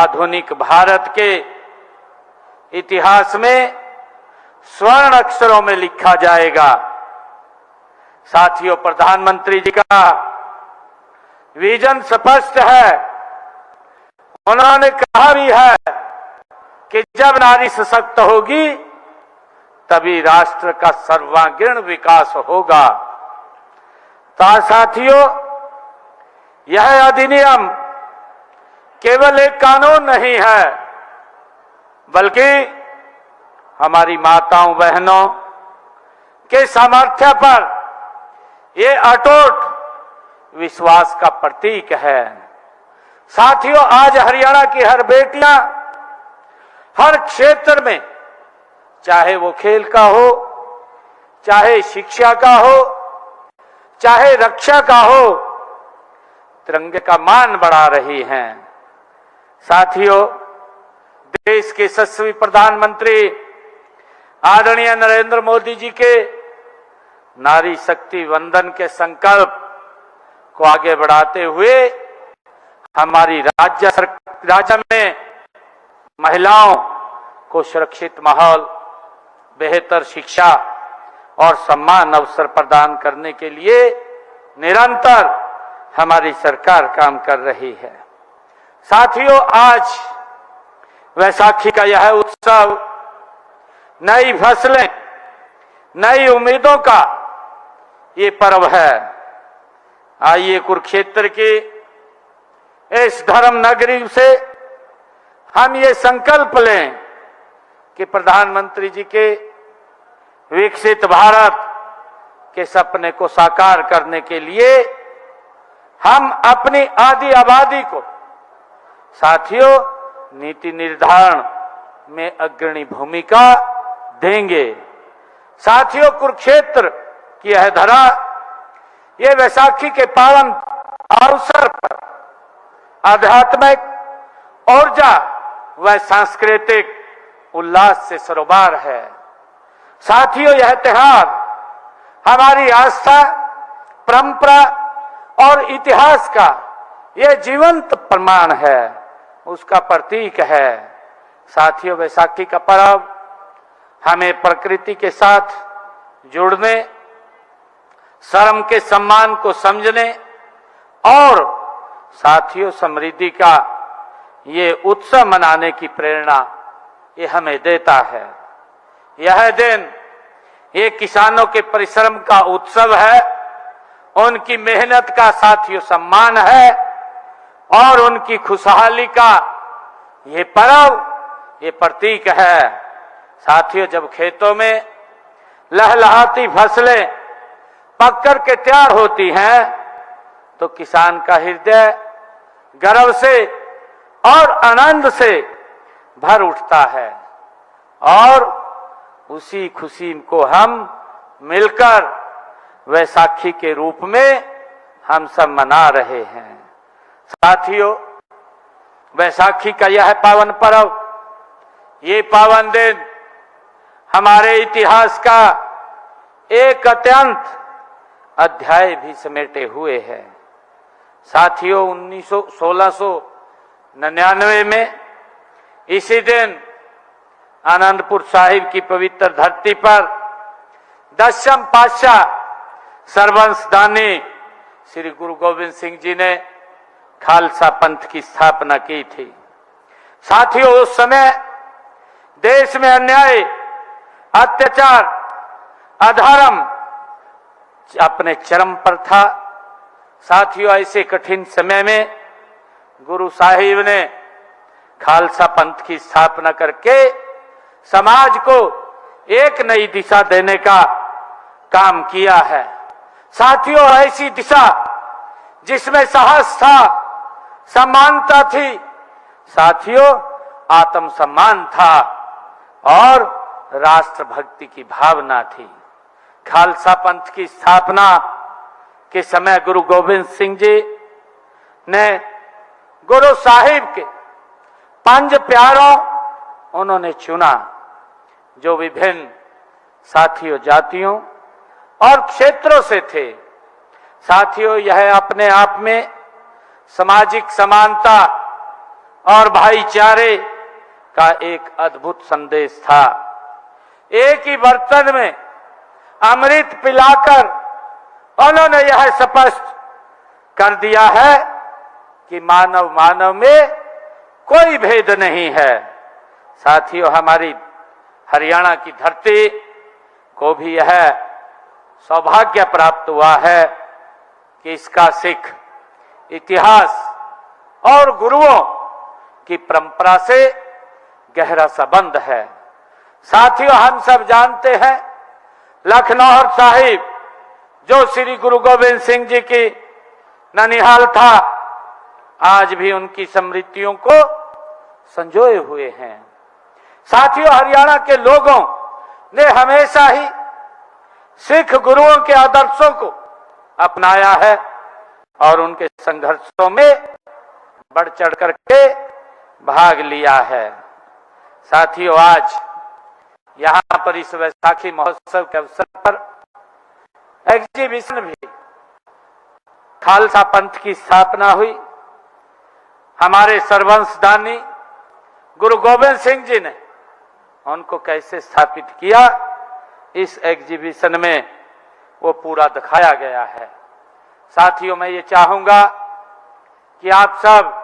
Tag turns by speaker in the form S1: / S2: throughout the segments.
S1: आधुनिक भारत के इतिहास में स्वर्ण अक्षरों में लिखा जाएगा। साथियों, प्रधानमंत्री जी का विजन स्पष्ट है। उन्होंने कहा भी है कि जब नारी सशक्त होगी तभी राष्ट्र का सर्वांगीण विकास होगा। साथियों, यह अधिनियम केवल एक कानून नहीं है, बल्कि हमारी माताओं बहनों के सामर्थ्य पर ये अटूट विश्वास का प्रतीक है। साथियों, आज हरियाणा की हर बेटियां हर क्षेत्र में, चाहे वो खेल का हो, चाहे शिक्षा का हो, चाहे रक्षा का हो, तिरंगे का मान बढ़ा रही हैं। साथियों, देश के यशस्वी प्रधानमंत्री आदरणीय नरेंद्र मोदी जी के नारी शक्ति वंदन के संकल्प को आगे बढ़ाते हुए हमारी राज्य में महिलाओं को सुरक्षित माहौल, बेहतर शिक्षा और सम्मान अवसर प्रदान करने के लिए निरंतर हमारी सरकार काम कर रही है। साथियों, आज वैसाखी का यह उत्सव नई फसलें, नई उम्मीदों का ये पर्व है। आइए कुरुक्षेत्र की इस धर्म नगरी से हम ये संकल्प लें कि प्रधानमंत्री जी के विकसित भारत के सपने को साकार करने के लिए हम अपनी आधी आबादी को, साथियों, नीति निर्धारण में अग्रणी भूमिका देंगे। साथियों, कुरुक्षेत्र की यह धरा ये वैसाखी के पावन अवसर पर आध्यात्मिक ऊर्जा व सांस्कृतिक उल्लास से सरोबार है। साथियों, यह त्योहार हमारी आस्था, परंपरा और इतिहास का यह जीवंत प्रमाण है, उसका प्रतीक है। साथियों, वैसाखी का पर्व हमें प्रकृति के साथ जुड़ने, श्रम के सम्मान को समझने और साथियों समृद्धि का ये उत्सव मनाने की प्रेरणा ये हमें देता है। यह दिन ये किसानों के परिश्रम का उत्सव है, उनकी मेहनत का साथियों सम्मान है और उनकी खुशहाली का ये पर्व, ये प्रतीक है। साथियों, जब खेतों में लहलहाती फसलें पककर के तैयार होती हैं तो किसान का हृदय गर्व से और आनंद से भर उठता है और उसी खुशी को हम मिलकर वैसाखी के रूप में हम सब मना रहे हैं। साथियों, वैसाखी का यह पावन पर्व, ये पावन दिन हमारे इतिहास का एक अत्यंत अध्याय भी समेटे हुए है। साथियों, 1699 में इसी दिन आनंदपुर साहिब की पवित्र धरती पर 10वें पातशाह सरवंशदानी श्री गुरु गोविंद सिंह जी ने खालसा पंथ की स्थापना की थी। साथियों, उस समय देश में अन्याय, अत्याचार, अधर्म अपने चरम पर था। साथियों, ऐसे कठिन समय में गुरु साहिब ने खालसा पंथ की स्थापना करके समाज को एक नई दिशा देने का काम किया है। साथियों, ऐसी दिशा जिसमें साहस था, समानता थी, साथियों आत्मसम्मान था और राष्ट्रभक्ति की भावना थी। खालसा पंथ की स्थापना के समय गुरु गोविंद सिंह जी ने गुरु साहिब के 5 प्यारों उन्होंने चुना, जो विभिन्न साथियों जातियों और क्षेत्रों से थे। साथियों, यह अपने आप में सामाजिक समानता और भाईचारे का एक अद्भुत संदेश था। एक ही बर्तन में अमृत पिलाकर उन्होंने यह स्पष्ट कर दिया है कि मानव मानव में कोई भेद नहीं है। साथियों, हमारी हरियाणा की धरती को भी यह सौभाग्य प्राप्त हुआ है कि इसका सिख इतिहास और गुरुओं की परंपरा से गहरा संबंध है। साथियों, हम सब जानते हैं लखनऊ साहिब जो श्री गुरु गोविंद सिंह जी की ननिहाल था, आज भी उनकी स्मृतियों को संजोए हुए हैं। साथियों, हरियाणा के लोगों ने हमेशा ही सिख गुरुओं के आदर्शों को अपनाया है और उनके संघर्षों में बढ़ चढ़ करके भाग लिया है। साथियों, आज यहां पर इस वैसाखी महोत्सव के अवसर पर एग्जीबिशन भी, खालसा पंथ की स्थापना हुई। हमारे सर्वंशदानी गुरु गोविंद सिंह जी ने उनको कैसे स्थापित किया, इस एग्जीबिशन में वो पूरा दिखाया गया है। साथियों, मैं ये चाहूंगा कि आप सब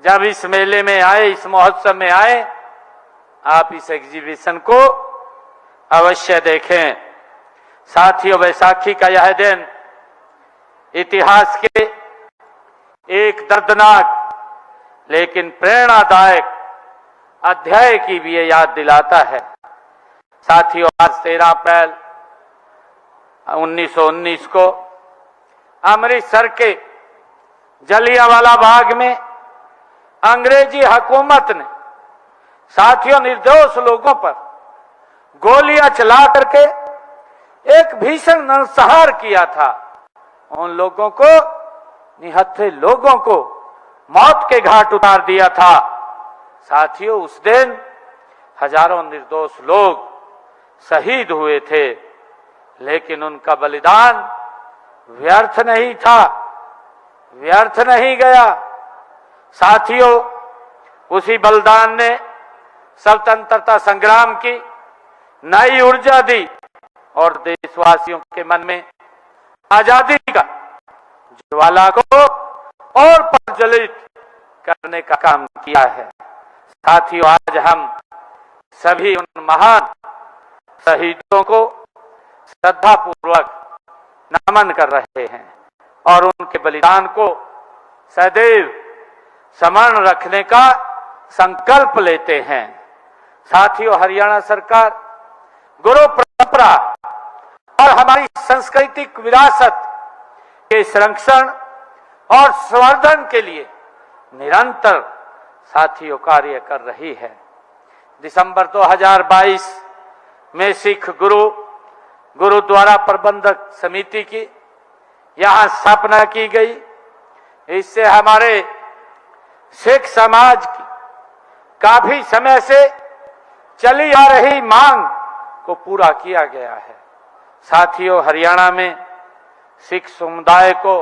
S1: जब इस मेले में आए, इस महोत्सव में आए, आप इस एग्जीबिशन को अवश्य देखें। साथियों, वैसाखी का यह दिन इतिहास के एक दर्दनाक लेकिन प्रेरणादायक अध्याय की भी ये याद दिलाता है। साथियों, आज 13 अप्रैल 1919 को अमृतसर के जलियांवाला बाग में अंग्रेजी हुकूमत ने साथियों निर्दोष लोगों पर गोलियां चला करके एक भीषण नरसंहार किया था। उन लोगों को, निहत्थे लोगों को मौत के घाट उतार दिया था। साथियों, उस दिन हजारों निर्दोष लोग शहीद हुए थे, लेकिन उनका बलिदान व्यर्थ नहीं था, व्यर्थ नहीं गया। साथियों, उसी बलिदान ने स्वतंत्रता संग्राम की नई ऊर्जा दी और देशवासियों के मन में आजादी का ज्वाला को और प्रज्वलित करने का काम किया है। साथियों, आज हम सभी उन महान शहीदों को श्रद्धापूर्वक नमन कर रहे हैं और उनके बलिदान को सदैव स्मरण रखने का संकल्प लेते हैं। साथियों, हरियाणा सरकार गुरु परंपरा और हमारी सांस्कृतिक विरासत के संरक्षण और संवर्धन के लिए निरंतर साथियों कार्य कर रही है। दिसंबर 2022 में सिख गुरुद्वारा प्रबंधक समिति की यहां स्थापना की गई। इससे हमारे सिख समाज की काफी समय से चली आ रही मांग को पूरा किया गया है। साथियों, हरियाणा में सिख समुदाय को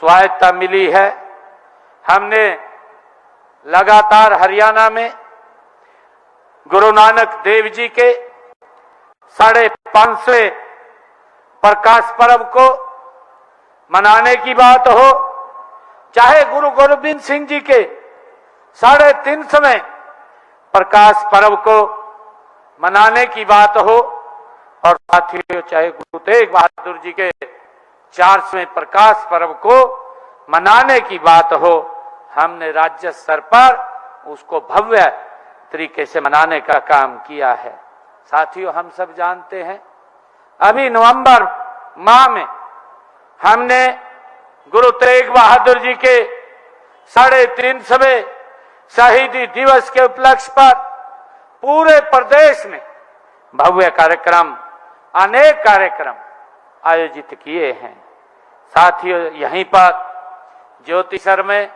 S1: स्वायत्तता मिली है। हमने लगातार हरियाणा में गुरु नानक देव जी के 550वें प्रकाश पर्व को मनाने की बात हो, चाहे गुरु गोविंद सिंह जी के 350वें प्रकाश पर्व को मनाने की बात हो, और साथियों चाहे गुरु तेग बहादुर जी के 400वें प्रकाश पर्व को मनाने की बात हो, हमने राज्य स्तर पर उसको भव्य तरीके से मनाने का काम किया है। साथियों, हम सब जानते हैं अभी नवंबर माह में हमने गुरु तेग बहादुर जी के 350वें शहीदी दिवस के उपलक्ष्य पर पूरे प्रदेश में भव्य कार्यक्रम, अनेक कार्यक्रम आयोजित किए हैं। साथियों, यहीं पर ज्योतिसर में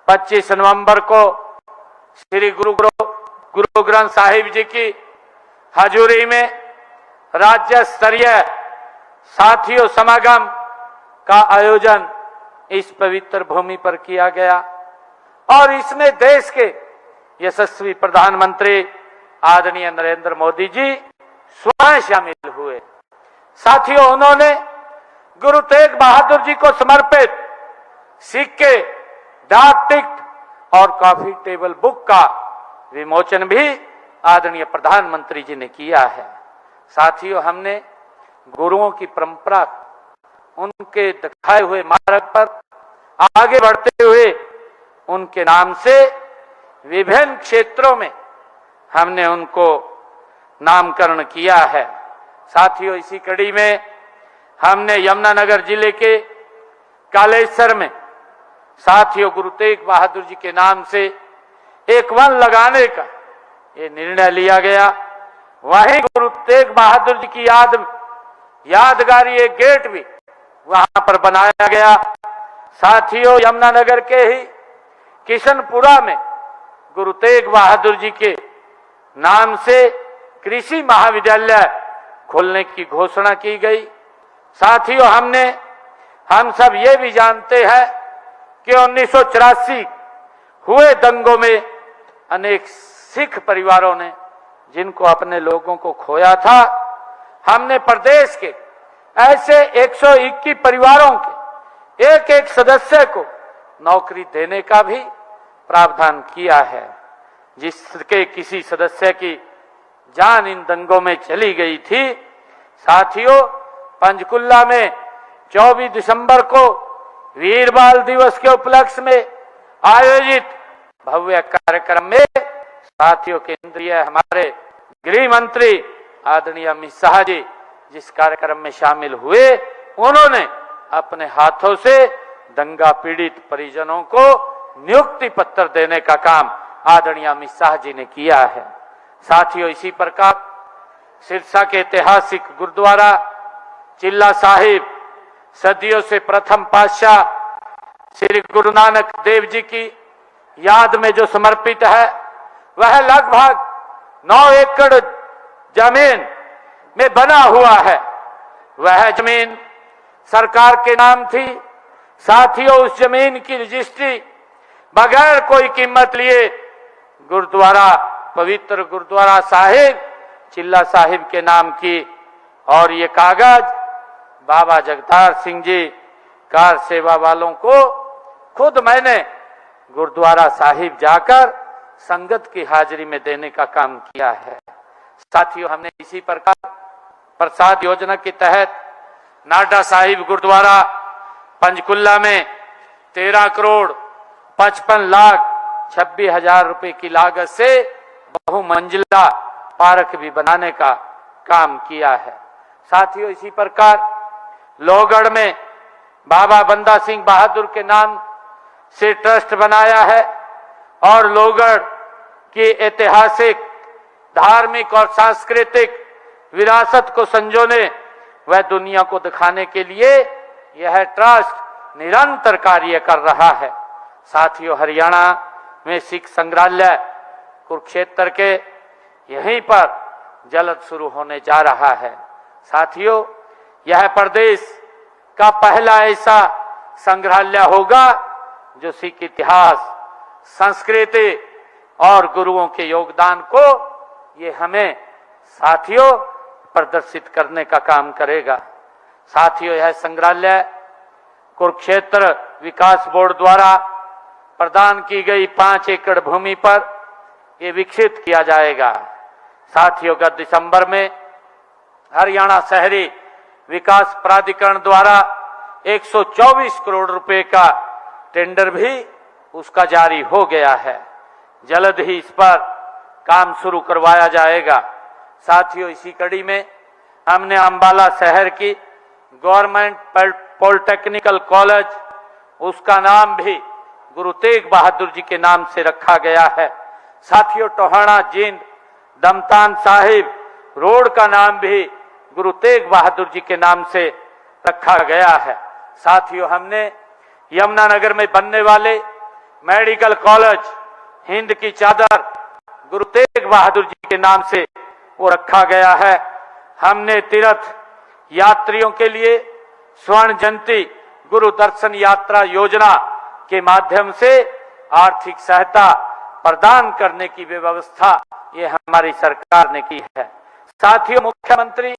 S1: 25 नवंबर को श्री गुरु ग्रंथ साहिब जी की हजूरी में राज्य स्तरीय साथियों समागम का आयोजन इस पवित्र भूमि पर किया गया। और इसमें देश के यशस्वी प्रधानमंत्री आदरणीय नरेंद्र मोदी जी स्वयं शामिल हुए। साथियों, उन्होंने गुरु तेग बहादुर जी को समर्पित सिक्के, डाक टिकट और कॉफी टेबल बुक का विमोचन भी आदरणीय प्रधानमंत्री जी ने किया है। साथियों, हमने गुरुओं की परंपरा, उनके दिखाए हुए मार्ग पर आगे बढ़ते हुए उनके नाम से विभिन्न क्षेत्रों में हमने उनको नामकरण किया है। साथियों, इसी कड़ी में हमने यमुनानगर जिले के कालेश्वर में साथियों गुरु तेग बहादुर जी के नाम से एक वन लगाने का ये निर्णय लिया गया। वहीं गुरु तेग बहादुर जी की यादगारी एक गेट भी वहां पर बनाया गया। साथियों, यमुनानगर के ही किशनपुरा में गुरु तेग बहादुर जी के नाम से कृषि महाविद्यालय खोलने की घोषणा की गई। साथियों, हम सब ये भी जानते हैं कि 1984 हुए दंगों में अनेक सिख परिवारों ने जिनको अपने लोगों को खोया था, हमने प्रदेश के ऐसे 121 परिवारों के एक एक सदस्य को नौकरी देने का भी प्रावधान किया है। जिसके किसी सदस्य की जान इन दंगों में चली गई थी। साथियों, पंचकुला में 24 दिसंबर को वीर बाल दिवस के उपलक्ष्य में आयोजित भव्य कार्यक्रम में साथियों केंद्रीय हमारे गृह मंत्री आदरणीय अमित शाह जी जिस कार्यक्रम में शामिल हुए, उन्होंने अपने हाथों से दंगा पीड़ित परिजनों को नियुक्ति पत्र देने का काम आदरणीय अमित शाह जी ने किया है। साथियों, इसी प्रकार सिरसा के ऐतिहासिक गुरुद्वारा चिल्ला साहिब सदियों से प्रथम पातशाह श्री गुरु नानक देव जी की याद में जो समर्पित है, वह लगभग 9 एकड़ जमीन में बना हुआ है। वह जमीन सरकार के नाम थी। साथियों, उस जमीन की रजिस्ट्री बगैर कोई कीमत लिए गुरुद्वारा, पवित्र गुरुद्वारा साहिब चिल्ला साहिब के नाम की, और ये कागज बाबा जगतार सिंह जी कार सेवा वालों को खुद मैंने गुरुद्वारा साहिब जाकर संगत की हाजिरी में देने का काम किया है। साथियों, हमने इसी प्रकार प्रसाद योजना के तहत नाडा साहिब गुरुद्वारा पंचकुला में 13 करोड़ 55 लाख 26 हजार रुपए की लागत से बहुमंजिला पार्क भी बनाने का काम किया है। साथियों, इसी प्रकार लोहगढ़ में बाबा बंदा सिंह बहादुर के नाम से ट्रस्ट बनाया है और लोहगढ़ की ऐतिहासिक, धार्मिक और सांस्कृतिक विरासत को संजोने व दुनिया को दिखाने के लिए यह ट्रस्ट निरंतर कार्य कर रहा है। साथियों, हरियाणा में सिख संग्रहालय कुरुक्षेत्र के यहीं पर जल्द शुरू होने जा रहा है। साथियों, यह प्रदेश का पहला ऐसा संग्रहालय होगा जो सिख इतिहास, संस्कृति और गुरुओं के योगदान को ये हमें साथियों प्रदर्शित करने का काम करेगा। साथियों, यह संग्रहालय कुरुक्षेत्र विकास बोर्ड द्वारा प्रदान की गई 5 एकड़ भूमि पर ये विकसित किया जाएगा। साथियों, गत दिसंबर में हरियाणा शहरी विकास प्राधिकरण द्वारा 124 करोड़ रुपए का टेंडर भी उसका जारी हो गया है। जल्द ही इस पर काम शुरू करवाया जाएगा। साथियों, इसी कड़ी में हमने अंबाला शहर की गवर्नमेंट पॉलिटेक्निकल कॉलेज, उसका नाम भी गुरु तेग बहादुर जी के नाम से रखा गया है। साथियों, टोहाना जींद दमतान साहिब रोड का नाम भी गुरु तेग बहादुर जी के नाम से रखा गया है। साथियों, हमने यमुनानगर में बनने वाले मेडिकल कॉलेज हिंद की चादर गुरु तेग बहादुर जी के नाम से वो रखा गया है। हमने तीर्थ यात्रियों के लिए स्वर्ण जयंती गुरु दर्शन यात्रा योजना के माध्यम से आर्थिक सहायता प्रदान करने की व्यवस्था ये हमारी सरकार ने की है। साथियों, मुख्यमंत्री